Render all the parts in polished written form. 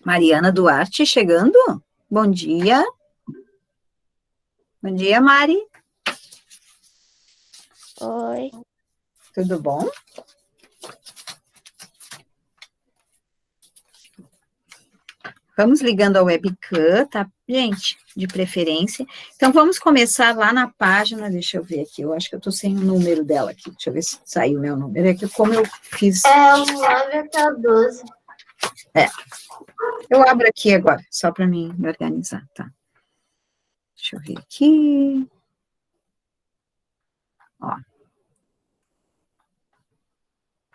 Mariana Duarte chegando. Bom dia. Bom dia, Mari. Oi. Tudo bom? Vamos ligando a webcam, tá, gente? De preferência. Então, vamos começar lá na página, deixa eu ver aqui, eu acho que eu tô sem o número dela aqui, deixa eu ver se saiu o meu número, é que como eu fiz... É o 9 até o 12. É, eu abro aqui agora, só para me organizar, tá? Deixa eu ver aqui... Ó.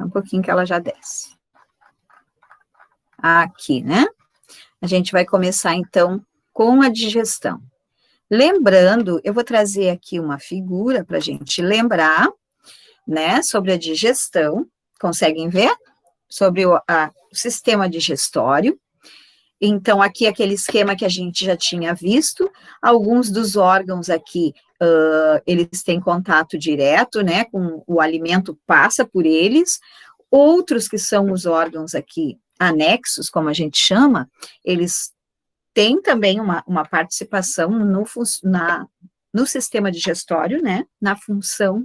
Um pouquinho que ela já desce. Aqui, né? A gente vai começar, então, com a digestão. Lembrando, eu vou trazer aqui uma figura para a gente lembrar, né, sobre a digestão. Conseguem ver? Sobre o sistema digestório. Então, aqui aquele esquema que a gente já tinha visto. Alguns dos órgãos aqui, eles têm contato direto, né, com o alimento, passa por eles. Outros que são os órgãos aqui anexos, como a gente chama, eles têm também uma participação no sistema digestório, né,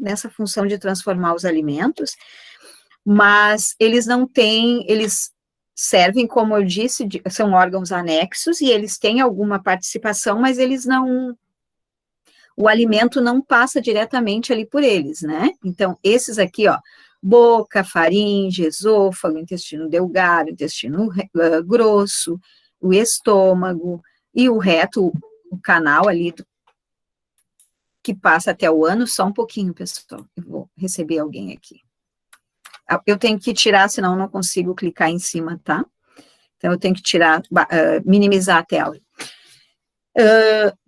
nessa função de transformar os alimentos, mas eles não têm, eles servem, como eu disse, são órgãos anexos, e eles têm alguma participação, mas eles não, o alimento não passa diretamente ali por eles, né, então esses aqui, ó, boca, faringe, esôfago, intestino delgado, intestino grosso, o estômago e o reto, o canal ali que passa até o ânus, só um pouquinho, pessoal, eu vou receber alguém aqui. Eu tenho que tirar, senão eu não consigo clicar em cima, tá? Então, eu tenho que tirar, minimizar a tela.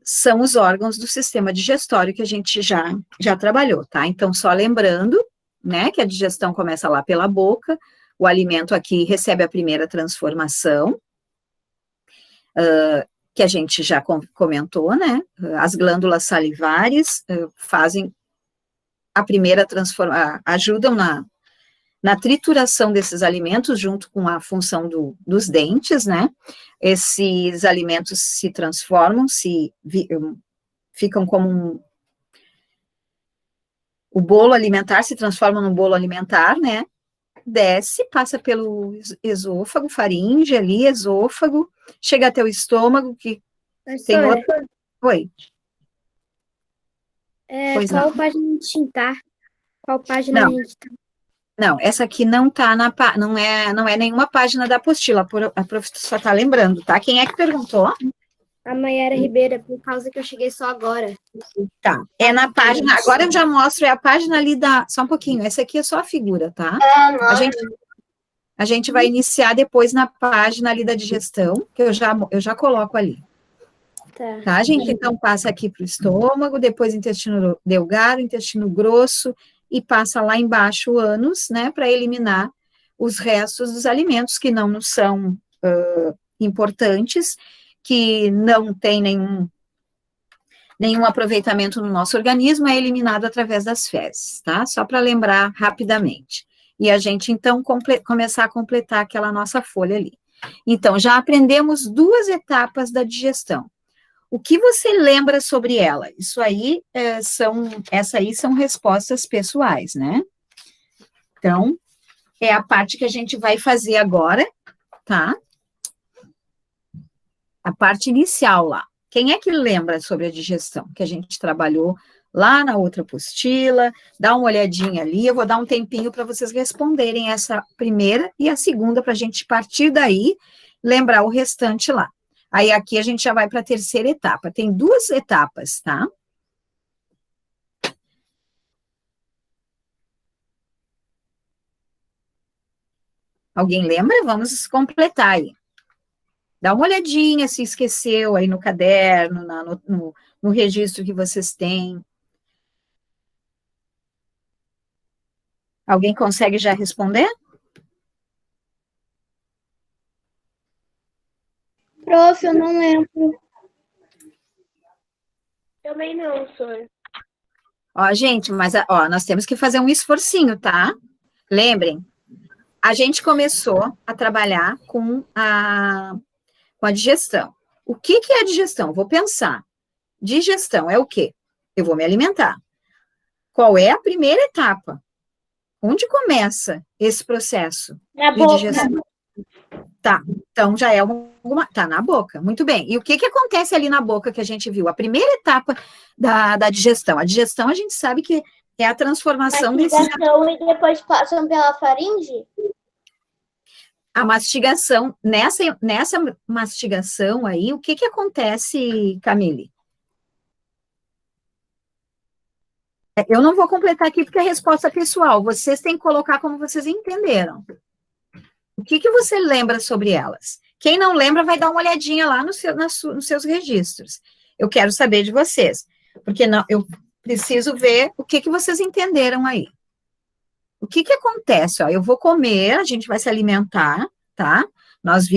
São os órgãos do sistema digestório que a gente já trabalhou, tá? Então, só lembrando, né, que a digestão começa lá pela boca, o alimento aqui recebe a primeira transformação, que a gente já comentou, né, as glândulas salivares fazem a primeira transformação, ajudam na trituração desses alimentos, junto com a função dos dentes, né, esses alimentos se transformam, ficam como o bolo alimentar se transforma num bolo alimentar, né, desce, passa pelo esôfago, faringe ali, esôfago, chega até o estômago, que tem outra... Oi. Qual página a gente tá? Qual página a gente tá? Não, essa aqui não tá não é nenhuma página da apostila, a professora só tá lembrando, tá? Quem é que perguntou? A Maiara Ribeira, por causa que eu cheguei só agora. Tá, é na página, agora eu já mostro, é a página ali só um pouquinho, essa aqui é só a figura, tá? A gente vai iniciar depois na página ali da digestão, que eu já coloco ali. Tá, a gente então passa aqui para o estômago, depois intestino delgado, intestino grosso, e passa lá embaixo o ânus, né, para eliminar os restos dos alimentos que não são importantes, que não tem nenhum aproveitamento no nosso organismo, é eliminado através das fezes, tá? Só para lembrar rapidamente. E a gente, então, começar a completar aquela nossa folha ali. Então, já aprendemos 2 etapas da digestão. O que você lembra sobre ela? Isso aí são respostas pessoais, né? Então, é a parte que a gente vai fazer agora, tá? A parte inicial lá. Quem é que lembra sobre a digestão? Que a gente trabalhou lá na outra apostila, dá uma olhadinha ali, eu vou dar um tempinho para vocês responderem essa primeira e a segunda, para a gente partir daí, lembrar o restante lá. Aí aqui a gente já vai para a terceira etapa. Tem 2 etapas, tá? Alguém lembra? Vamos completar aí. Dá uma olhadinha se esqueceu aí no caderno, no registro que vocês têm. Alguém consegue já responder? Prof, eu não lembro. Também não, senhor. Ó, gente, mas nós temos que fazer um esforcinho, tá? Lembrem, a gente começou a trabalhar com com a digestão. O que é a digestão? Vou pensar. Digestão é o quê? Eu vou me alimentar. Qual é a primeira etapa? Onde começa esse processo Na de boca. digestão? Tá, então já é tá na boca, muito bem. E o que acontece ali na boca que a gente viu? A primeira etapa da digestão. A digestão a gente sabe que é a transformação desses... Mastigação e depois passam pela faringe? A mastigação, nessa mastigação aí, o que acontece, Camille? Eu não vou completar aqui porque é resposta pessoal, vocês têm que colocar como vocês entenderam. O que você lembra sobre elas? Quem não lembra vai dar uma olhadinha lá nos seus registros. Eu quero saber de vocês, porque não, eu preciso ver o que vocês entenderam aí. O que acontece? Ó, eu vou comer, a gente vai se alimentar, tá? Nós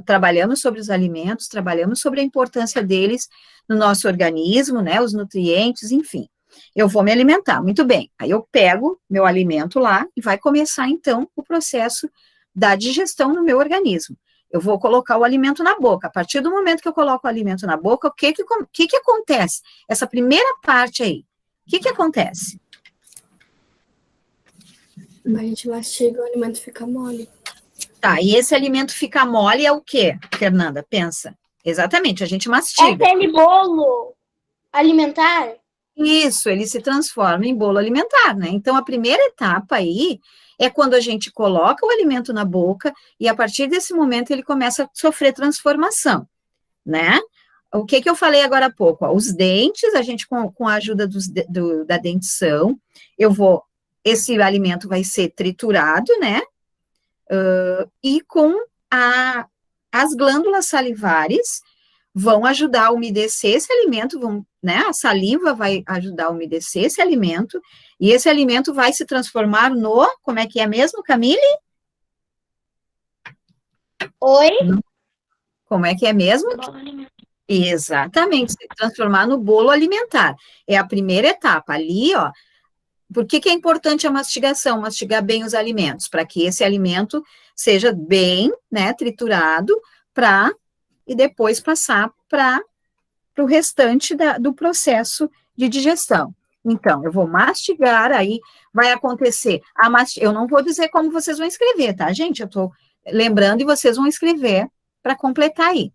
trabalhamos sobre os alimentos, trabalhamos sobre a importância deles no nosso organismo, né? Os nutrientes, enfim. Eu vou me alimentar, muito bem. Aí eu pego meu alimento lá e vai começar, então, o processo da digestão no meu organismo. Eu vou colocar o alimento na boca. A partir do momento que eu coloco o alimento na boca, o que acontece? Essa primeira parte aí, o que acontece? A gente mastiga, o alimento fica mole. Tá, e esse alimento fica mole é o quê, Fernanda? Pensa. Exatamente, a gente mastiga. É aquele bolo alimentar? Isso, ele se transforma em bolo alimentar, né? Então, a primeira etapa aí é quando a gente coloca o alimento na boca e, a partir desse momento, ele começa a sofrer transformação, né? O que eu falei agora há pouco? Ó, os dentes, a gente, com a ajuda da dentição, esse alimento vai ser triturado, né? E com as glândulas salivares vão ajudar a umedecer esse alimento, né? A saliva vai ajudar a umedecer esse alimento, e esse alimento vai se transformar como é que é mesmo, Camille? Oi? Como é que é mesmo? Exatamente, se transformar no bolo alimentar. É a primeira etapa. Ali, ó, por que é importante a mastigação? Mastigar bem os alimentos, para que esse alimento seja bem, né, triturado, e depois passar para o restante do processo de digestão. Então, eu vou mastigar, aí vai acontecer, eu não vou dizer como vocês vão escrever, tá, gente? Eu estou lembrando e vocês vão escrever para completar aí.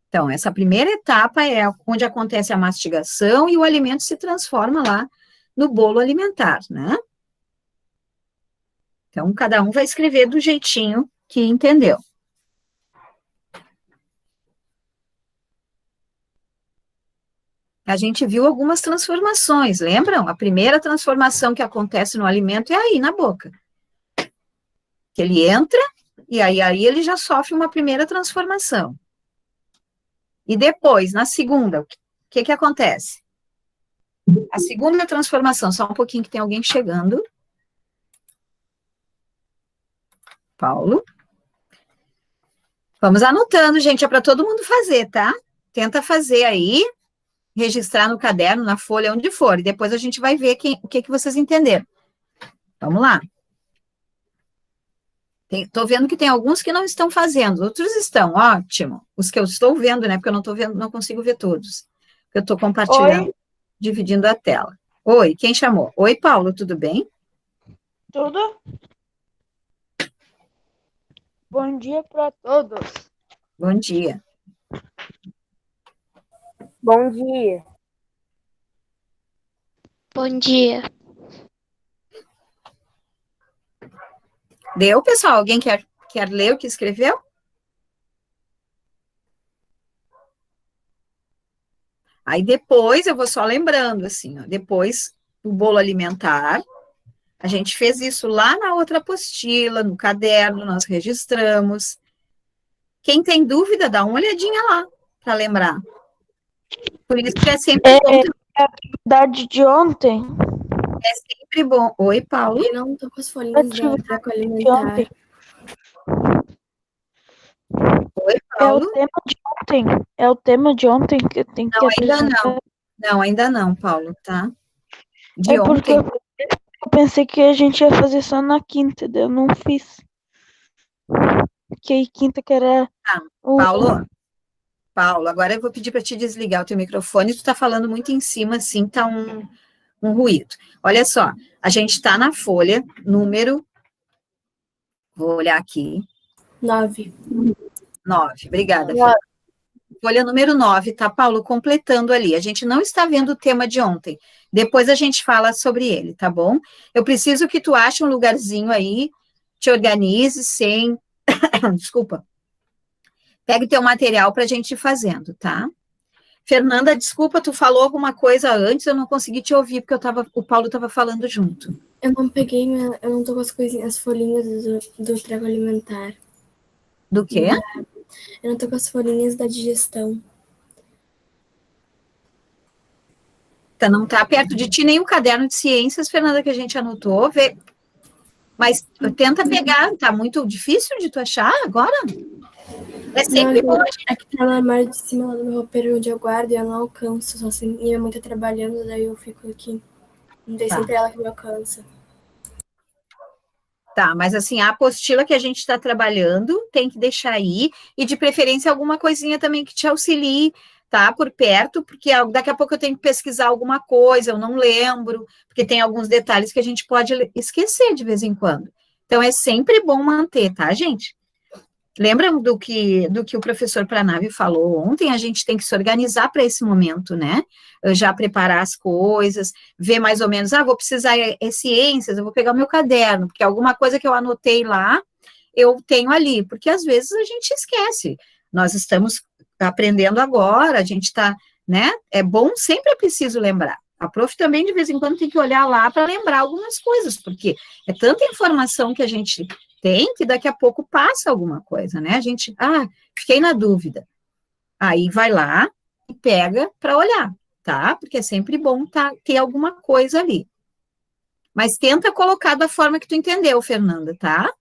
Então, essa primeira etapa é onde acontece a mastigação e o alimento se transforma lá no bolo alimentar, né? Então, cada um vai escrever do jeitinho que entendeu. A gente viu algumas transformações, lembram? A primeira transformação que acontece no alimento é aí, na boca. Que ele entra, e aí ele já sofre uma primeira transformação. E depois, na segunda, o que acontece? A segunda transformação, só um pouquinho que tem alguém chegando. Paulo. Vamos anotando, gente, é para todo mundo fazer, tá? Tenta fazer aí, registrar no caderno, na folha, onde for, e depois a gente vai ver o que vocês entenderam. Vamos lá. Estou vendo que tem alguns que não estão fazendo, outros estão, ótimo. Os que eu estou vendo, né, porque eu não estou vendo, não consigo ver todos. Eu estou compartilhando, Oi. Dividindo a tela. Oi, quem chamou? Oi, Paulo, tudo bem? Tudo? Bom dia para todos. Bom dia. Bom dia. Bom dia. Deu, pessoal? Alguém quer ler o que escreveu? Aí depois, eu vou só lembrando, assim, ó, depois do bolo alimentar, a gente fez isso lá na outra apostila, no caderno, nós registramos. Quem tem dúvida, dá uma olhadinha lá, para lembrar. Por isso que é sempre bom. A atividade de ontem. É sempre bom. Oi, Paulo. E não tô com as folhinhas da treco alimentar. Oi, Paulo. É o tema de ontem que tem que apresentar. Ainda não. Não, ainda não, Paulo, tá? De porque ontem. Eu pensei que a gente ia fazer só na quinta, daí eu não fiz. Que aí quinta que era... Paulo, Paulo, agora eu vou pedir para te desligar o teu microfone, tu está falando muito em cima, assim, tá um ruído. Olha só, a gente está na folha número, vou olhar aqui, 9. 9, obrigada, Fê. Folha número 9, tá, Paulo? Completando ali. A gente não está vendo o tema de ontem. Depois a gente fala sobre ele, tá bom? Eu preciso que tu ache um lugarzinho aí, te organize sem... Desculpa. Pegue teu material para a gente ir fazendo, tá? Fernanda, desculpa, tu falou alguma coisa antes, eu não consegui te ouvir, porque o Paulo estava falando junto. Eu não peguei, eu não tô com as folhinhas do trago alimentar. Do quê? Eu não tô com as folhinhas da digestão. Tá, não tá perto de ti nem o caderno de ciências, Fernanda, que a gente anotou, vê. Mas tenta pegar, tá muito difícil de tu achar agora? É sempre bom. É que tá na armário de cima lá do meu roupeiro onde eu guardo e eu não alcanço. Só assim, minha mãe tá trabalhando, daí eu fico aqui. Não tem sempre ela que me alcança. Tá, mas assim, a apostila que a gente está trabalhando tem que deixar aí, e de preferência alguma coisinha também que te auxilie, tá, por perto, porque daqui a pouco eu tenho que pesquisar alguma coisa, eu não lembro, porque tem alguns detalhes que a gente pode esquecer de vez em quando. Então, é sempre bom manter, tá, gente? Lembram do que o professor Pranave falou ontem? A gente tem que se organizar para esse momento, né? Já preparar as coisas, ver mais ou menos, vou precisar ciências, eu vou pegar o meu caderno, porque alguma coisa que eu anotei lá, eu tenho ali, porque às vezes a gente esquece. Nós estamos aprendendo agora, a gente está, né? É bom, sempre é preciso lembrar. A prof também, de vez em quando, tem que olhar lá para lembrar algumas coisas, porque é tanta informação que a gente tem que daqui a pouco passa alguma coisa, né? A gente, fiquei na dúvida. Aí vai lá e pega para olhar, tá? Porque é sempre bom ter alguma coisa ali. Mas tenta colocar da forma que tu entendeu, Fernanda, tá?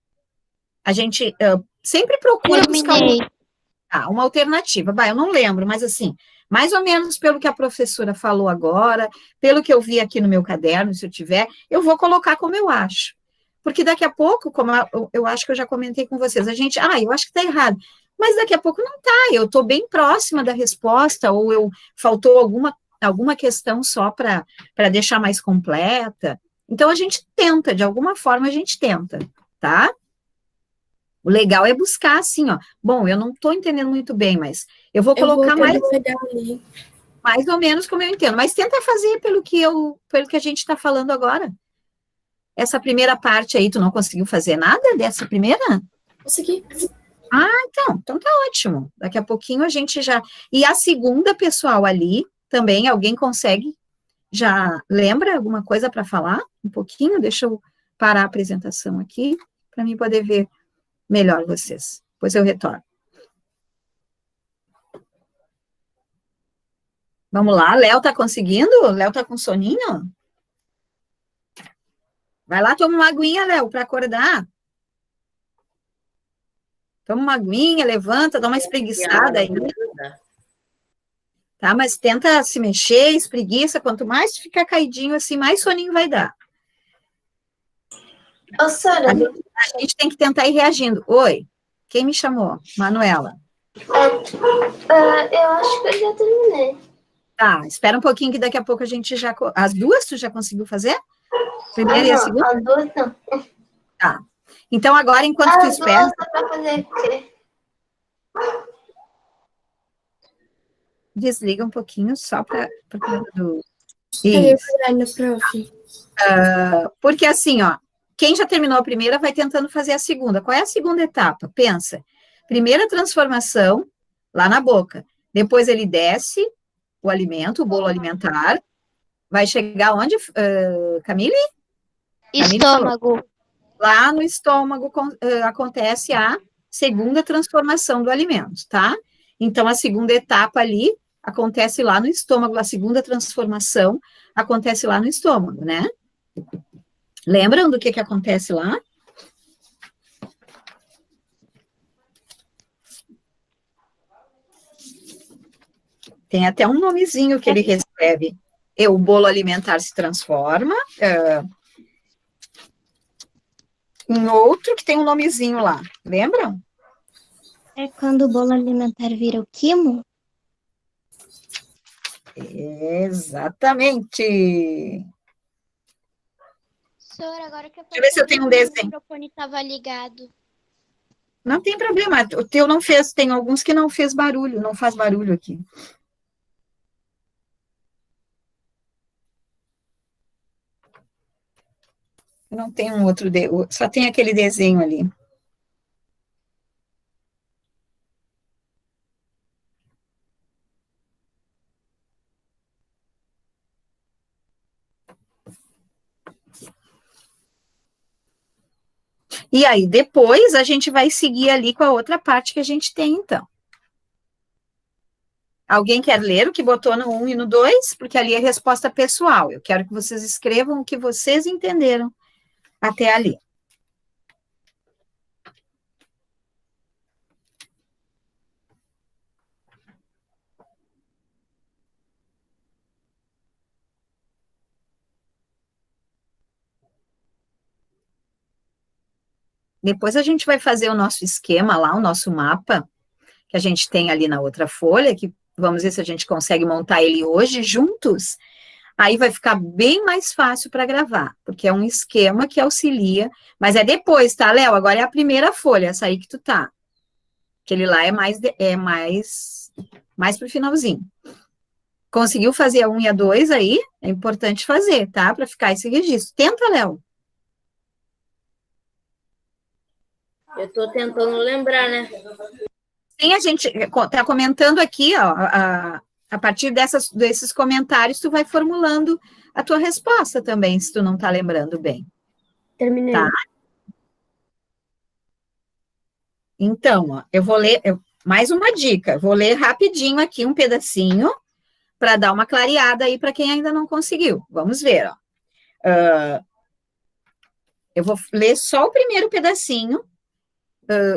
A gente sempre procura buscar uma alternativa. Eu não lembro, mas assim, mais ou menos pelo que a professora falou agora, pelo que eu vi aqui no meu caderno, se eu tiver, eu vou colocar como eu acho. Porque daqui a pouco, como eu acho que eu já comentei com vocês, a gente, eu acho que está errado, mas daqui a pouco não está, eu estou bem próxima da resposta, ou faltou alguma questão só para deixar mais completa. Então, a gente tenta, de alguma forma a gente tenta, tá? O legal é buscar assim, bom, eu não estou entendendo muito bem, mas eu vou colocar mais ou menos como eu entendo, mas tenta fazer pelo que a gente está falando agora. Essa primeira parte aí, tu não conseguiu fazer nada dessa primeira? Consegui. Então tá ótimo. Daqui a pouquinho a gente já... E a segunda, pessoal, ali, também, alguém consegue? Já lembra alguma coisa para falar? Um pouquinho? Deixa eu parar a apresentação aqui, para mim poder ver melhor vocês. Depois eu retorno. Vamos lá, Léo tá conseguindo? Léo tá com soninho? Vai lá, toma uma aguinha, Léo, para acordar. Toma uma aguinha, levanta, dá uma espreguiçada aí. Tá, mas tenta se mexer, espreguiça. Quanto mais ficar caidinho assim, mais soninho vai dar. Ô, Sara, a gente tem que tentar ir reagindo. Oi, quem me chamou? Manuela. eu acho que eu já terminei. Tá, espera um pouquinho que daqui a pouco a gente já... As duas tu já conseguiu fazer? Primeira e a segunda? As duas não. Tá. Então, agora, enquanto tu espera... As duas dá pra fazer o quê? Desliga um pouquinho só para... Prof. Porque assim, quem já terminou a primeira vai tentando fazer a segunda. Qual é a segunda etapa? Pensa. Primeira transformação, lá na boca. Depois ele desce o alimento, o bolo alimentar. Vai chegar onde, Camille? Estômago. Lá no estômago acontece a segunda transformação do alimento, tá? Então, a segunda etapa ali acontece lá no estômago, a segunda transformação acontece lá no estômago, né? Lembram do que acontece lá? Tem até um nomezinho que ele recebe. O bolo alimentar se transforma em outro que tem um nomezinho lá. Lembram? É quando o bolo alimentar vira o quimo? Exatamente. Senhor, agora que eu Deixa eu ver se eu tenho um desenho. O microfone estava ligado. Não tem problema, o teu não fez, tem alguns que não fez barulho, não faz barulho aqui. Eu não tenho um outro, só tem aquele desenho ali. E aí, depois, a gente vai seguir ali com a outra parte que a gente tem, então. Alguém quer ler o que botou no 1 e no 2? Porque ali é resposta pessoal. Eu quero que vocês escrevam o que vocês entenderam até ali. Depois a gente vai fazer o nosso esquema lá, o nosso mapa, que a gente tem ali na outra folha, que vamos ver se a gente consegue montar ele hoje juntos. Aí vai ficar bem mais fácil para gravar, porque é um esquema que auxilia, mas é depois, tá, Léo? Agora é a primeira folha, essa aí que tu tá. Aquele lá é mais pro finalzinho. Conseguiu fazer a 1 e a 2 aí? É importante fazer, tá? Para ficar esse registro. Tenta, Léo. Eu tô tentando lembrar, né? Sim, a gente tá comentando aqui, ó, a partir desses comentários, tu vai formulando a tua resposta também, se tu não tá lembrando bem. Terminei. Tá? Então, ó, eu vou ler, mais uma dica, vou ler rapidinho aqui um pedacinho, para dar uma clareada aí para quem ainda não conseguiu. Vamos ver, ó. Eu vou ler só o primeiro pedacinho,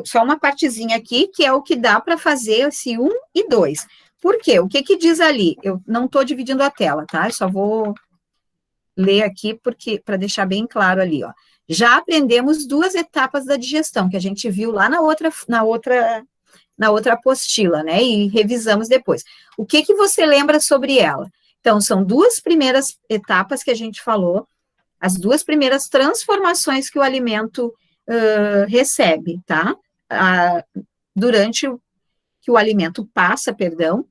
só uma partezinha aqui, que é o que dá para fazer esse 1 e 2. Por quê? O que que diz ali? Eu não estou dividindo a tela, tá? Eu só vou ler aqui, porque para deixar bem claro ali, ó. Já aprendemos 2 etapas da digestão, que a gente viu lá na outra apostila, né? E revisamos depois. O que que você lembra sobre ela? Então, são 2 primeiras etapas que a gente falou, as 2 primeiras transformações que o alimento recebe, tá? Durante que o alimento passa, perdão,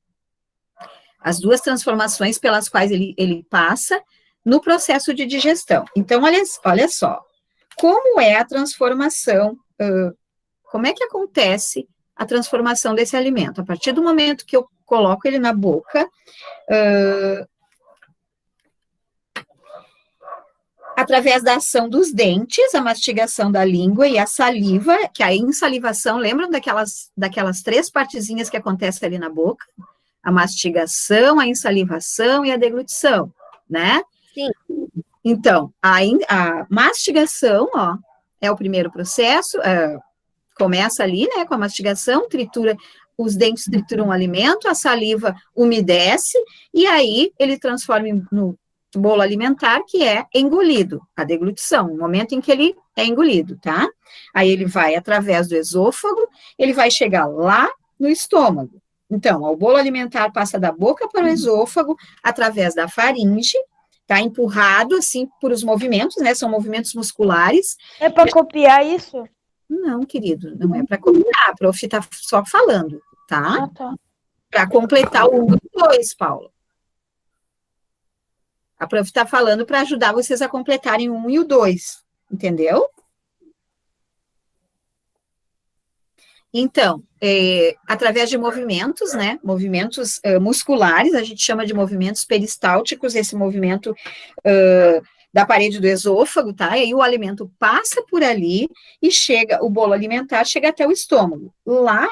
as 2 transformações pelas quais ele passa no processo de digestão. Então, olha só, como é a transformação, como é que acontece a transformação desse alimento? A partir do momento que eu coloco ele na boca, através da ação dos dentes, a mastigação da língua e a saliva, que a insalivação, lembram daquelas 3 partezinhas que acontecem ali na boca? A mastigação, a insalivação e a deglutição, né? Sim. Então, a mastigação, ó, é o primeiro processo, começa ali, né, com a mastigação, os dentes trituram o alimento, a saliva umedece, e aí ele transforma no bolo alimentar, que é engolido, a deglutição, o momento em que ele é engolido, tá? Aí ele vai através do esôfago, ele vai chegar lá no estômago. Então, o bolo alimentar passa da boca para o esôfago, através da faringe, tá empurrado, assim, por os movimentos, né, são movimentos musculares. É para copiar isso? Não, querido, não é para copiar, a prof tá só falando, tá? Ah, tá. Para completar o 1 e o 2, Paulo. A prof está falando para ajudar vocês a completarem o 1 e o 2, entendeu? Então, através de movimentos, né, movimentos musculares, a gente chama de movimentos peristálticos, esse movimento da parede do esôfago, tá? E aí o alimento passa por ali e o bolo alimentar chega até o estômago. Lá,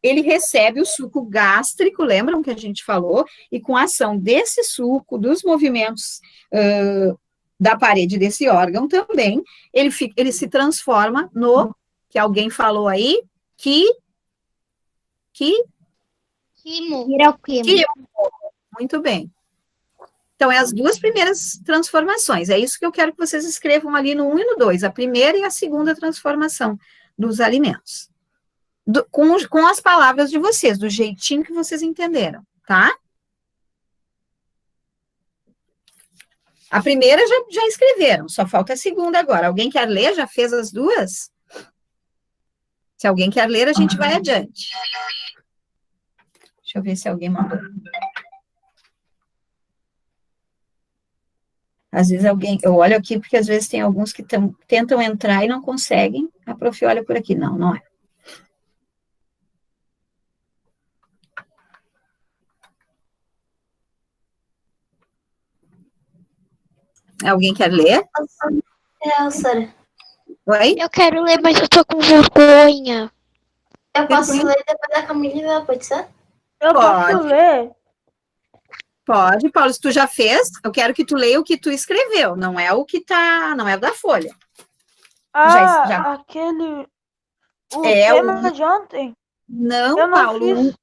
ele recebe o suco gástrico, lembram que a gente falou? E com a ação desse suco, dos movimentos da parede desse órgão também, ele se transforma no, que alguém falou aí, Quimo. Muito bem. Então, é as 2 primeiras transformações. É isso que eu quero que vocês escrevam ali no 1 e no 2, a primeira e a segunda transformação dos alimentos. Com as palavras de vocês, do jeitinho que vocês entenderam, tá? A primeira já escreveram, só falta a segunda agora. Alguém quer ler? Já fez as duas? Se alguém quer ler, a gente vai adiante. Deixa eu ver se alguém mandou. Às vezes alguém... Eu olho aqui porque às vezes tem alguns que tentam entrar e não conseguem. A prof olha por aqui. Não, não é. Alguém quer ler? É, Sara. Oi? Eu quero ler, mas eu tô com vergonha. Eu posso ler depois da Camila, pode ser? Eu Pode. posso ler? Pode, Paulo, se tu já fez, eu quero que tu leia o que tu escreveu, não é o que tá, não é o da folha. Já. Aquele... O tema de ontem? Não, Eu não Paulo. fiz.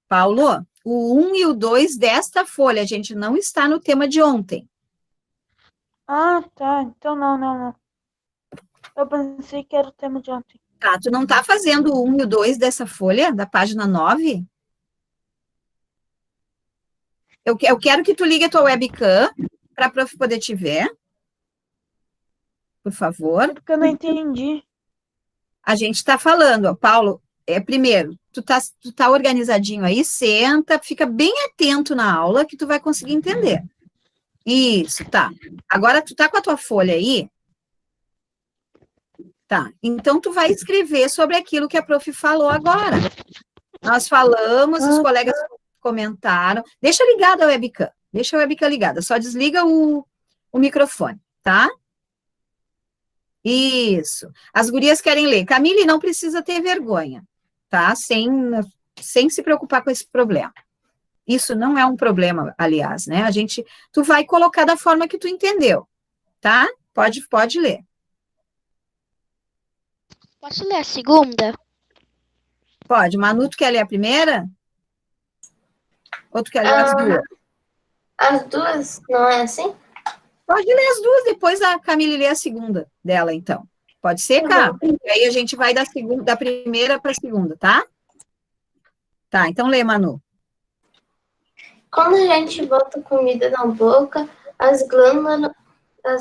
Paulo, o 1 e o 2 desta folha, a gente não está no tema de ontem. Ah, tá. Então não. Eu pensei que era o tema de ontem. Tá, tu não tá fazendo o 1 e o 2 dessa folha, da página 9? Eu quero que tu ligue a tua webcam para a prof poder te ver. Por favor. É porque eu não entendi. A gente está falando, ó, Paulo, primeiro, tu tá organizadinho aí, senta, fica bem atento na aula que tu vai conseguir entender. Isso, tá. Agora, tu tá com a tua folha aí? Tá. Então, tu vai escrever sobre aquilo que a prof falou agora. Nós falamos, os colegas comentaram. Deixa ligada a webcam. Deixa a webcam ligada. Só desliga o microfone, tá? Isso. As gurias querem ler. Camille, não precisa ter vergonha, tá? Sem se preocupar com esse problema. Isso não é um problema, aliás, né? Tu vai colocar da forma que tu entendeu, tá? Pode ler. Posso ler a segunda? Pode. Manu, tu quer ler a primeira? Ou tu quer ler as duas? As duas, não é assim? Pode ler as duas, depois a Camille lê a segunda dela, então. Pode ser, Cá? E aí a gente vai da primeira para a segunda, tá? Tá, então lê, Manu. Quando a gente bota comida na boca, as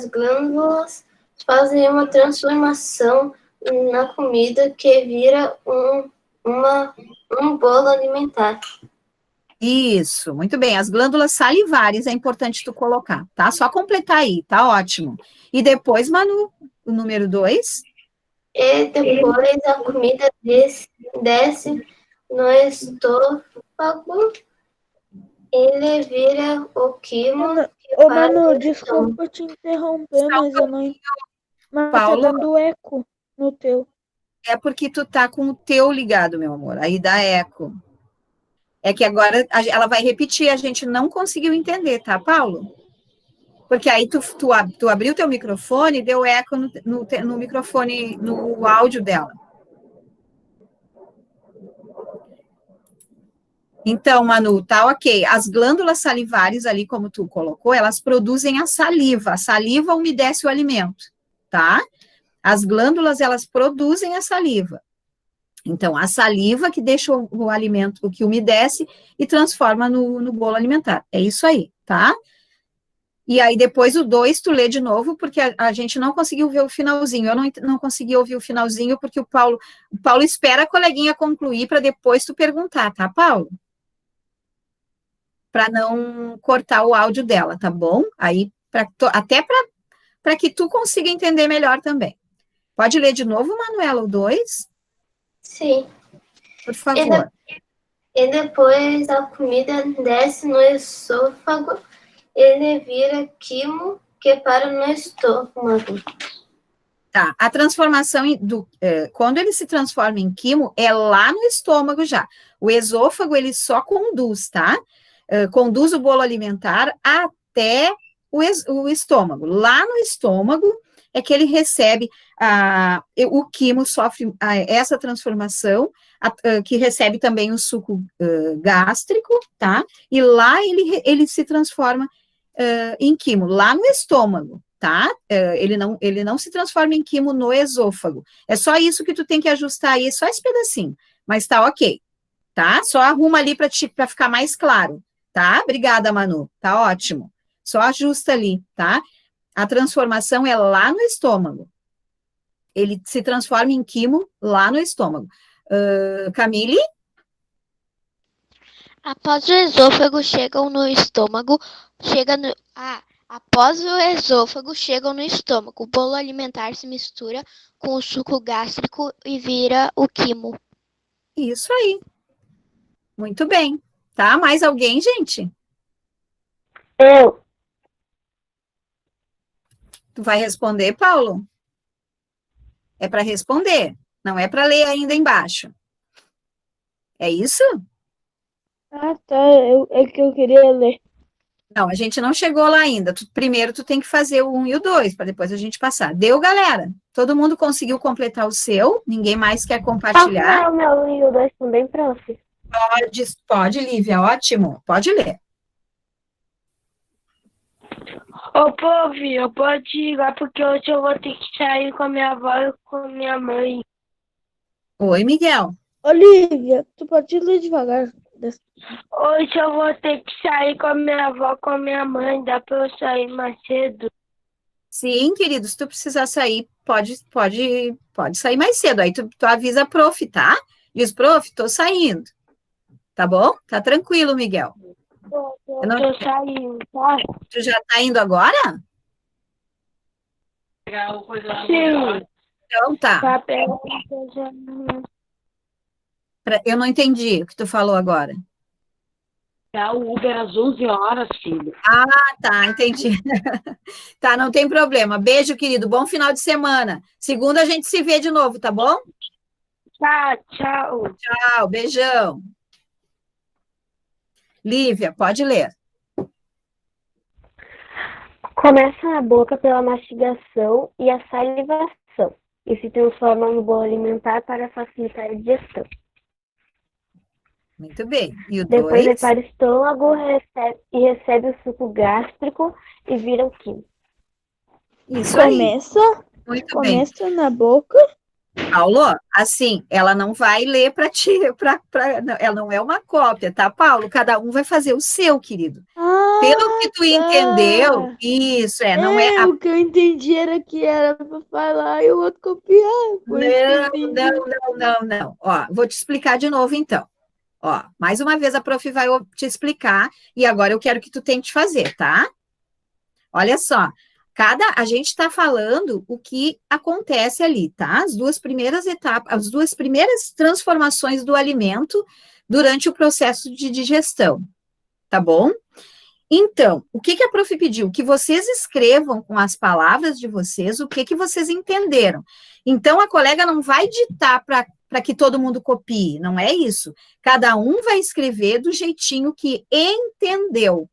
glândulas fazem uma transformação na comida que vira um bolo alimentar. Isso, muito bem. As glândulas salivares é importante tu colocar, tá? Só completar aí, tá ótimo. E depois, Manu, o número 2. E depois a comida desce no estômago, ele vira o quimo. Ô, Manu, desculpa te interromper, mas eu não... Mas Paulo, tá dando eco no teu. É porque tu tá com o teu ligado, meu amor. Aí dá eco. É que agora ela vai repetir, a gente não conseguiu entender, tá, Paulo? Porque aí tu abriu teu microfone e deu eco no microfone, no áudio dela. Então, Manu, tá ok. As glândulas salivares ali, como tu colocou, elas produzem a saliva. A saliva umedece o alimento, tá? As glândulas, elas produzem a saliva. Então, a saliva que deixa o alimento, o que umedece e transforma no bolo alimentar. É isso aí, tá? E aí, depois o 2, tu lê de novo, porque a gente não conseguiu ver o finalzinho. Eu não consegui ouvir o finalzinho, porque o Paulo espera a coleguinha concluir para depois tu perguntar, tá, Paulo? Para não cortar o áudio dela, tá bom? Aí, até para que tu consiga entender melhor também. Pode ler de novo, Manuela, o 2? Sim. Por favor. E depois a comida desce no esôfago, ele vira quimo que para no estômago. Tá, a transformação quando ele se transforma em quimo, é lá no estômago já. O esôfago, ele só conduz, tá? Conduz o bolo alimentar até o estômago. Lá no estômago é que ele recebe, o quimo sofre essa transformação, que recebe também o suco gástrico, tá? E lá ele se transforma em quimo, lá no estômago, tá? Ele não se transforma em quimo no esôfago. É só isso que tu tem que ajustar aí, só esse pedacinho. Mas tá ok, tá? Só arruma ali para ficar mais claro, tá? Obrigada, Manu, tá ótimo. Só ajusta ali, tá? A transformação é lá no estômago. Ele se transforma em quimo lá no estômago. Camille? Após o esôfago, chegam no estômago, após o esôfago, chegam no estômago. O bolo alimentar se mistura com o suco gástrico e vira o quimo. Isso aí. Muito bem. Tá? Mais alguém, gente? Eu. Tu vai responder, Paulo? É para responder, não é para ler ainda embaixo. É isso? Ah, tá. É que eu queria ler. Não, a gente não chegou lá ainda. Primeiro tu tem que fazer o 1 e o 2, para depois a gente passar. Deu, galera? Todo mundo conseguiu completar o seu? Ninguém mais quer compartilhar? O meu e o 2 também, prof. Pode, Lívia, ótimo. Pode ler. Ô, prof, eu posso ir lá porque hoje eu vou ter que sair com a minha avó e com a minha mãe. Oi, Miguel. Olivia, tu pode ler devagar. Hoje eu vou ter que sair com a minha avó, com a minha mãe. Dá pra eu sair mais cedo? Sim, querido, se tu precisar sair, pode sair mais cedo. Aí tu avisa a prof, tá? Diz, prof, tô saindo. Tá bom? Tá tranquilo, Miguel. Eu tô saindo, tá? Tu já tá indo agora? Sim. Então tá. Tá perto, já... Eu não entendi o que tu falou agora. O Uber às 11 horas, filho. Ah, tá, entendi. Tá, não tem problema. Beijo, querido. Bom final de semana. Segunda a gente se vê de novo, tá bom? Tchau. Tchau, beijão. Lívia, pode ler. Começa na boca pela mastigação e a salivação e se transforma no bolo alimentar para facilitar a digestão. Muito bem. E o Depois 2? vai para o estômago recebe o suco gástrico e vira o quimo. Isso aí. Muito bem. Começa na boca. Paulo, assim, ela não vai ler para ti, ela não é uma cópia, tá, Paulo? Cada um vai fazer o seu, querido. Pelo que tu entendeu, isso não é. O que eu entendi era que era para falar e o outro copiar. Não. Ó, vou te explicar de novo, então. Ó, mais uma vez a prof vai te explicar e agora eu quero que tu tente fazer, tá? Olha só, a gente está falando o que acontece ali, tá? As duas primeiras etapas, as duas primeiras transformações do alimento durante o processo de digestão, tá bom? Então, o que a prof pediu? Que vocês escrevam com as palavras de vocês o que vocês entenderam. Então, a colega não vai ditar para que todo mundo copie, não é isso. Cada um vai escrever do jeitinho que entendeu,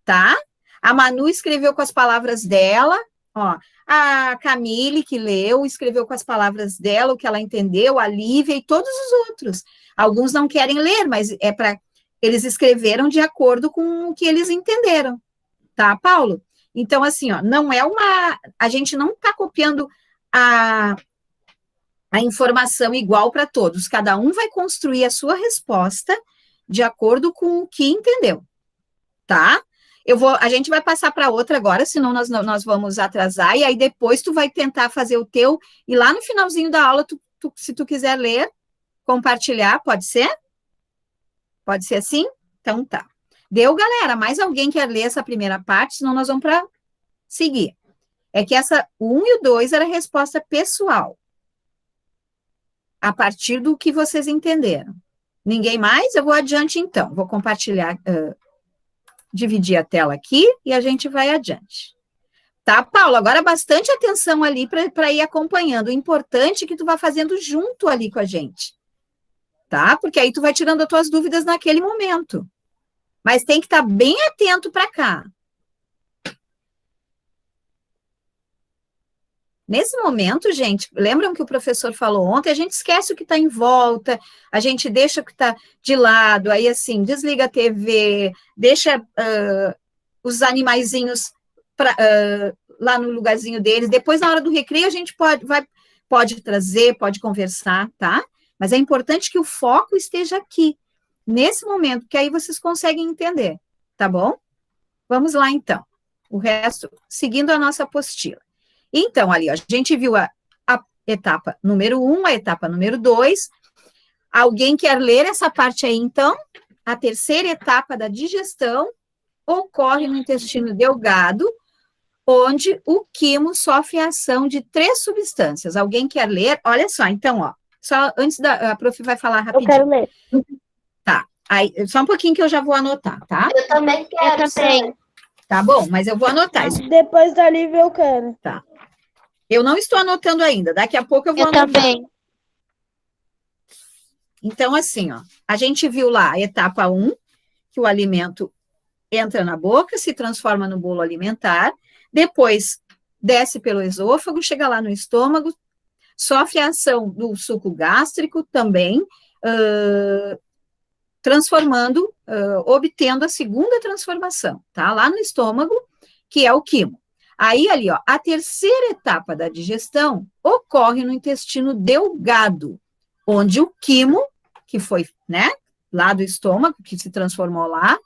tá? A Manu escreveu com as palavras dela, ó. A Camille, que leu, escreveu com as palavras dela, o que ela entendeu, a Lívia e todos os outros. Alguns não querem ler, mas é para... Eles escreveram de acordo com o que eles entenderam, tá, Paulo? Então, assim, ó, não é a gente não está copiando a informação igual para todos, cada um vai construir a sua resposta de acordo com o que entendeu, tá? A gente vai passar para outra agora, senão nós vamos atrasar, e aí depois tu vai tentar fazer o teu, e lá no finalzinho da aula, se tu quiser ler, compartilhar, pode ser? Pode ser assim? Então tá. Deu, galera? Mais alguém quer ler essa primeira parte? Senão nós vamos para seguir. É que o 1 e o 2 era a resposta pessoal. A partir do que vocês entenderam. Ninguém mais? Eu vou adiante então. Vou compartilhar, dividir a tela aqui e a gente vai adiante. Tá, Paulo? Agora bastante atenção ali para ir acompanhando. O importante é que tu vá fazendo junto ali com a gente. Tá? Porque aí tu vai tirando as tuas dúvidas naquele momento. Mas tem que estar bem atento para cá. Nesse momento, gente, lembram que o professor falou ontem? A gente esquece o que está em volta, a gente deixa o que está de lado, aí assim, desliga a TV, deixa os animaizinhos lá no lugarzinho deles. Depois, na hora do recreio, a gente pode trazer, pode conversar, tá? Mas é importante que o foco esteja aqui, nesse momento, que aí vocês conseguem entender, tá bom? Vamos lá, então. O resto, seguindo a nossa apostila. Então, ali, ó, a gente viu a etapa número 1, a etapa número 2. Alguém quer ler essa parte aí, então? A terceira etapa da digestão ocorre no intestino delgado, onde o quimo sofre a ação de 3 substâncias. Alguém quer ler? Olha só, então, ó, só antes a prof vai falar rapidinho. Eu quero ler. Tá, aí, só um pouquinho que eu já vou anotar, tá? Eu também quero. Eu também. Tá bom, mas eu vou anotar isso. Depois da Lívia eu quero. Tá. Eu não estou anotando ainda, daqui a pouco eu vou Eu anotar. também. Então, assim, ó, a gente viu lá a etapa 1, que o alimento entra na boca, se transforma no bolo alimentar, depois desce pelo esôfago, chega lá no estômago, sofre a ação do suco gástrico também, transformando, obtendo a segunda transformação, tá? Lá no estômago, que é o quimo. Aí, ali, ó, a terceira etapa da digestão ocorre no intestino delgado, onde o quimo, que foi, né, lá do estômago, que se transformou lá,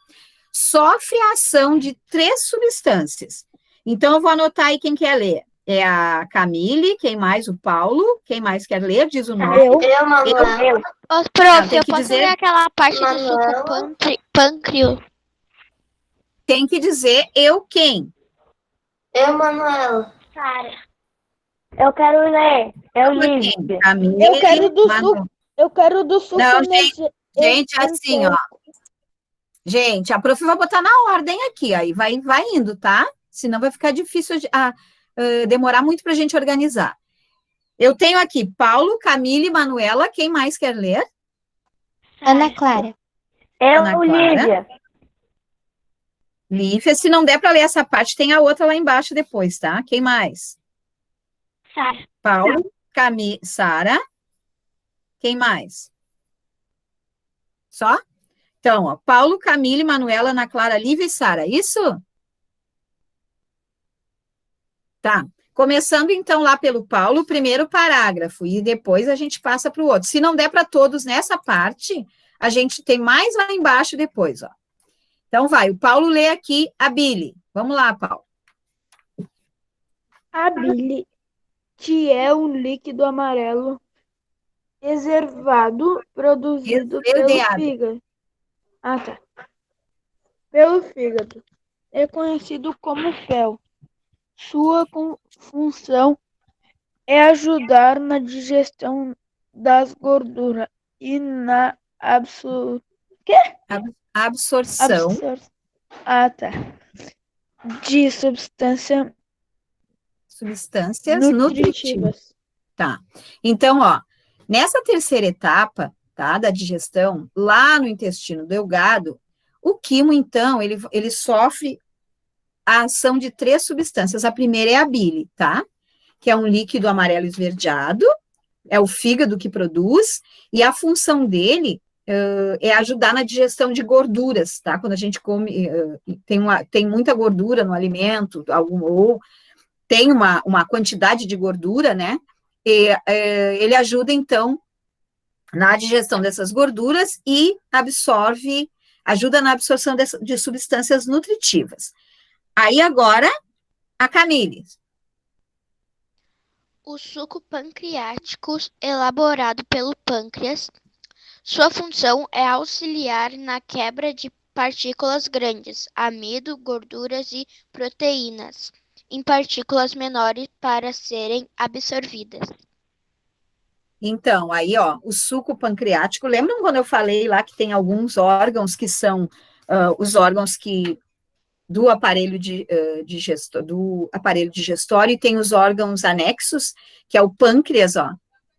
sofre a ação de 3 substâncias. Então, eu vou anotar aí quem quer ler. É a Camille, quem mais? O Paulo, quem mais quer ler? Diz o nome. Eu, Manuela. Ô, prof, tem eu que posso dizer- ler aquela parte do Manuela. suco pâncreas? Tem que dizer eu quem. Eu, Manuela. Sara. Eu quero ler. Eu li. Camille, Eu quero do Manu. suco. Eu quero do suco. Não, energe- Gente, assim, ó. Gente, a prof vai botar na ordem aqui, aí vai indo, tá? Senão vai ficar difícil, demorar muito para a gente organizar. Eu tenho aqui Paulo, Camille, Manuela, quem mais quer ler? Ana Clara. Ana Eu, Clara. Lívia. Lívia, se não der para ler essa parte, tem a outra lá embaixo depois, tá? Quem mais? Sara. Paulo, Camille, Sara. Quem mais? Só? Então, ó, Paulo, Camille, Manuela, Ana Clara, Lívia e Sara, isso? Tá. Começando, então, lá pelo Paulo, o primeiro parágrafo, e depois a gente passa para o outro. Se não der para todos nessa parte, a gente tem mais lá embaixo depois, ó. Então, vai, o Paulo lê aqui a bile. Vamos lá, Paulo. A bile, que é um líquido amarelo reservado produzido pelo Esverdeado. fígado. Ah, tá. Pelo fígado. É conhecido como fel. Sua função é ajudar na digestão das gorduras e na Absorção. Ah, tá. De substâncias Substâncias nutritivas. nutritivas. Tá. Então, ó, nessa terceira etapa, tá, da digestão, lá no intestino delgado, o quimo, então, ele sofre a ação de 3 substâncias. A primeira é a bile, tá? Que é um líquido amarelo esverdeado, é o fígado que produz, e a função dele é ajudar na digestão de gorduras, tá? Quando a gente come, tem muita gordura no alimento, ou tem uma quantidade de gordura, né? E, ele ajuda, então, na digestão dessas gorduras e ajuda na absorção de substâncias nutritivas. Aí, agora, a Camille. O suco pancreático elaborado pelo pâncreas, sua função é auxiliar na quebra de partículas grandes, amido, gorduras e proteínas, em partículas menores para serem absorvidas. Então, aí, ó, o suco pancreático, lembram quando eu falei lá que tem alguns órgãos que são os órgãos do aparelho do aparelho digestório, e tem os órgãos anexos, que é o pâncreas, ó.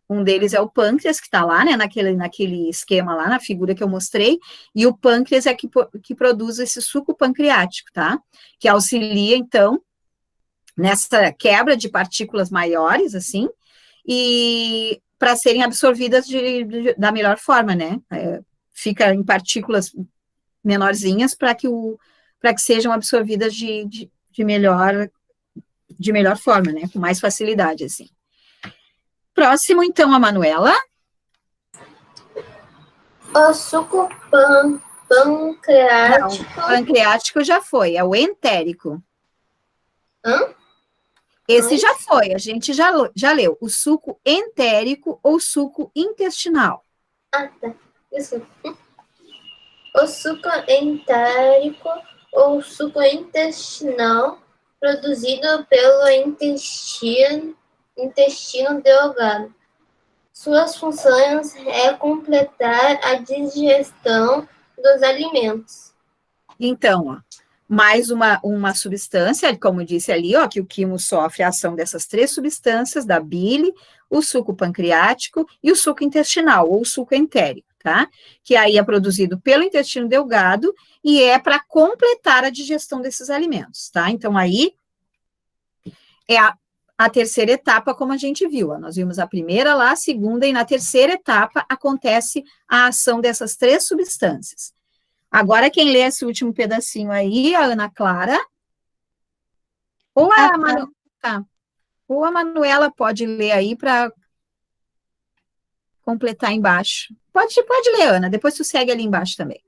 Um deles é o pâncreas, que está lá, né, naquele esquema lá, na figura que eu mostrei, e o pâncreas é que produz esse suco pancreático, tá? Que auxilia, então, nessa quebra de partículas maiores, assim, e para serem absorvidas da melhor forma, né? Fica em partículas menorzinhas para que sejam absorvidas de melhor forma, né? Com mais facilidade, assim. Próximo, então, a Manuela. O suco pancreático. Não, pancreático já foi, é o entérico. Hã? Esse Oi? já foi, a gente já leu. O suco entérico ou suco intestinal. Ah, tá. Isso. O suco entérico ou suco intestinal produzido pelo intestino delgado. Suas funções é completar a digestão dos alimentos. Então, ó, mais uma substância, como eu disse ali, ó, que o quimo sofre a ação dessas 3 substâncias, da bile, o suco pancreático e o suco intestinal, ou o suco entérico, tá? Que aí é produzido pelo intestino delgado e é para completar a digestão desses alimentos, tá? Então, aí é a terceira etapa, como a gente viu, ó, nós vimos a primeira lá, a segunda, e na terceira etapa acontece a ação dessas 3 substâncias. Agora, quem lê esse último pedacinho aí, a Ana Clara, ou tá. Ou a Manuela pode ler aí para completar embaixo. Pode ler, Ana, depois tu segue ali embaixo também.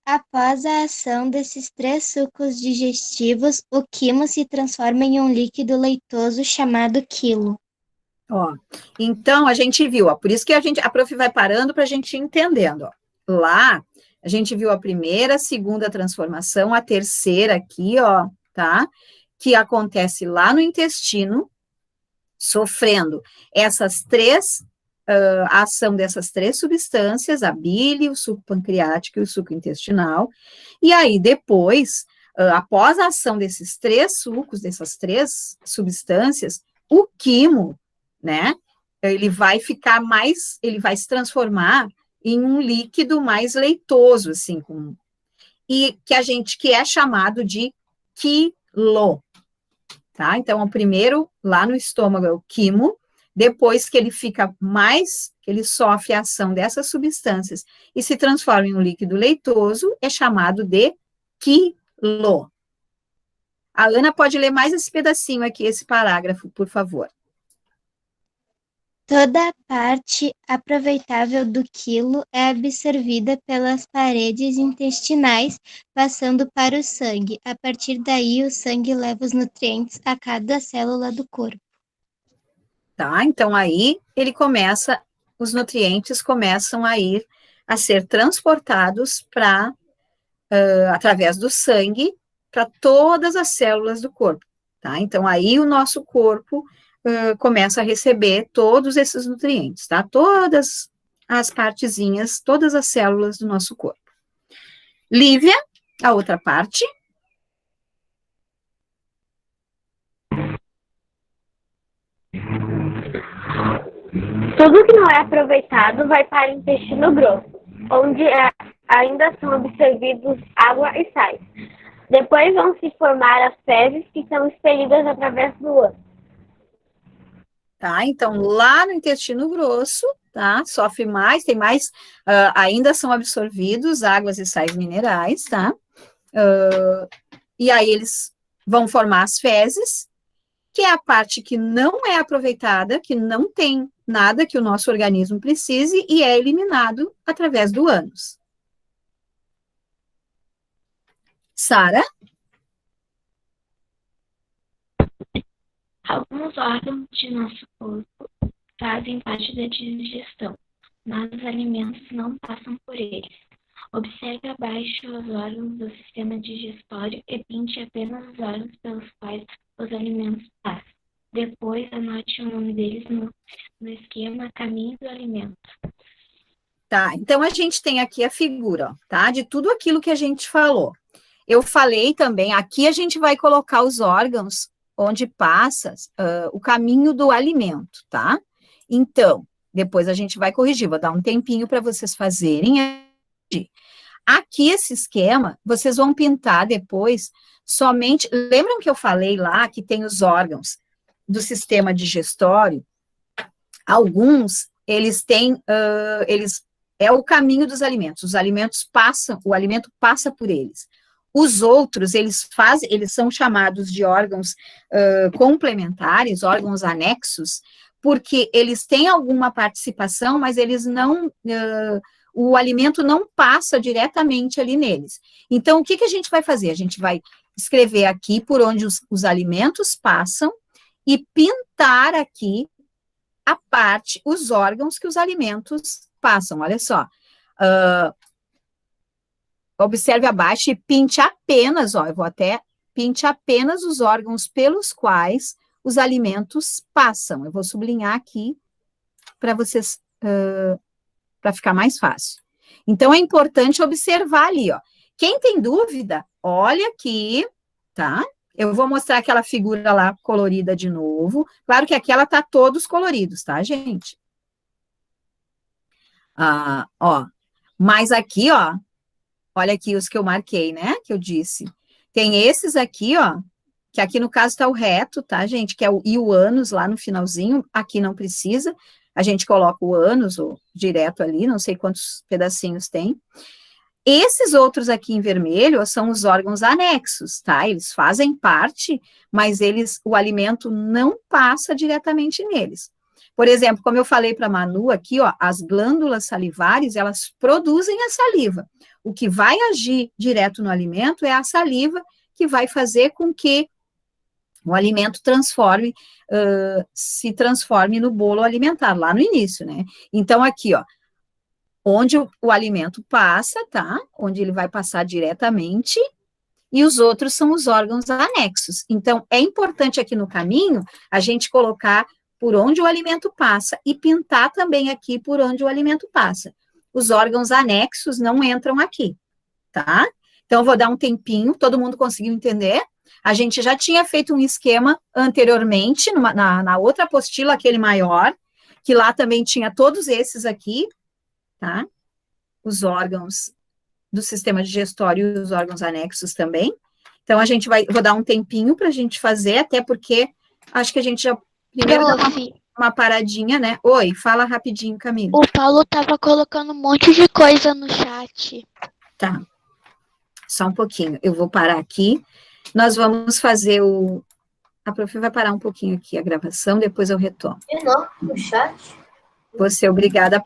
Após a ação desses 3 sucos digestivos, o quimo se transforma em um líquido leitoso chamado quilo. Ó, então, a gente viu, ó, por isso que a prof vai parando para a gente ir entendendo, ó. Lá, a gente viu a primeira, a segunda transformação, a terceira aqui, ó, tá? Que acontece lá no intestino, sofrendo essas 3, a ação dessas 3 substâncias, a bile, o suco pancreático e o suco intestinal, e aí depois, após a ação desses 3 sucos, dessas 3 substâncias, o quimo, né, ele vai se transformar em um líquido mais leitoso, assim, e que é chamado de quilo, tá? Então, o primeiro, lá no estômago, é o quimo, depois que ele que ele sofre a ação dessas substâncias e se transforma em um líquido leitoso, é chamado de quilo. A Ana pode ler mais esse pedacinho aqui, esse parágrafo, por favor. Toda a parte aproveitável do quilo é absorvida pelas paredes intestinais, passando para o sangue. A partir daí, o sangue leva os nutrientes a cada célula do corpo. Tá? Então, aí, os nutrientes começam a ser transportados através do sangue, para todas as células do corpo, tá? Então, aí o nosso corpo começa a receber todos esses nutrientes, tá? Todas as partezinhas, todas as células do nosso corpo. Lívia, a outra parte. Tudo que não é aproveitado vai para o intestino grosso, onde ainda são absorvidos água e sais. Depois vão se formar as fezes, que são expelidas através do ânus. Tá, então lá no intestino grosso, tá, sofre mais, tem mais, ainda são absorvidos águas e sais minerais, tá, e aí eles vão formar as fezes, que é a parte que não é aproveitada, que não tem nada que o nosso organismo precise e é eliminado através do ânus. Sara? Alguns órgãos de nosso corpo fazem parte da digestão, mas os alimentos não passam por eles. Observe abaixo os órgãos do sistema digestório e pinte apenas os órgãos pelos quais os alimentos passam. Depois, anote o nome deles no esquema Caminho do Alimento. Tá, então a gente tem aqui a figura, ó, tá, de tudo aquilo que a gente falou. Eu falei também, aqui a gente vai colocar os órgãos onde passa o caminho do alimento, tá? Então, depois a gente vai corrigir, vou dar um tempinho para vocês fazerem. Aqui esse esquema, vocês vão pintar depois somente, lembram que eu falei lá que tem os órgãos do sistema digestório? Alguns, eles têm, é o caminho dos alimentos, os alimentos passam, o alimento passa por eles. Os outros, eles são chamados de órgãos complementares, órgãos anexos, porque eles têm alguma participação, mas eles não, o alimento não passa diretamente ali neles. Então, o que a gente vai fazer? A gente vai escrever aqui por onde os alimentos passam e pintar aqui a parte, os órgãos que os alimentos passam. Olha só. Observe abaixo e pinte apenas, ó, eu vou até pinte apenas os órgãos pelos quais os alimentos passam. Eu vou sublinhar aqui para vocês, para ficar mais fácil. Então, é importante observar ali, ó. Quem tem dúvida, olha aqui, tá? Eu vou mostrar aquela figura lá colorida de novo. Claro que aqui ela tá todos coloridos, tá, gente? Ó. Mas aqui, ó, olha aqui os que eu marquei, né? Que eu disse. Tem esses aqui, ó, que aqui no caso tá o reto, tá, gente? Que é e o ânus lá no finalzinho. Aqui não precisa. A gente coloca o ânus direto ali, não sei quantos pedacinhos tem. Esses outros aqui em vermelho são os órgãos anexos, tá? Eles fazem parte, mas o alimento não passa diretamente neles. Por exemplo, como eu falei para a Manu aqui, ó, as glândulas salivares, elas produzem a saliva. O que vai agir direto no alimento é a saliva, que vai fazer com que o alimento se transforme no bolo alimentar, lá no início, né? Então, aqui, ó, onde o alimento passa, tá? Onde ele vai passar diretamente, e os outros são os órgãos anexos. Então, é importante aqui no caminho, a gente colocar por onde o alimento passa, e pintar também aqui por onde o alimento passa. Os órgãos anexos não entram aqui, tá? Então, eu vou dar um tempinho, todo mundo conseguiu entender? A gente já tinha feito um esquema anteriormente, na outra apostila, aquele maior, que lá também tinha todos esses aqui, tá? Os órgãos do sistema digestório e os órgãos anexos também. Então, vou dar um tempinho para a gente fazer, até porque acho que a gente já primeiro dá uma paradinha, né? Oi, fala rapidinho, Camila. O Paulo tava colocando um monte de coisa no chat. Tá. Só um pouquinho. Eu vou parar aqui. Nós vamos fazer a prof vai parar um pouquinho aqui a gravação, depois eu retomo. De novo, no chat? Você é obrigada a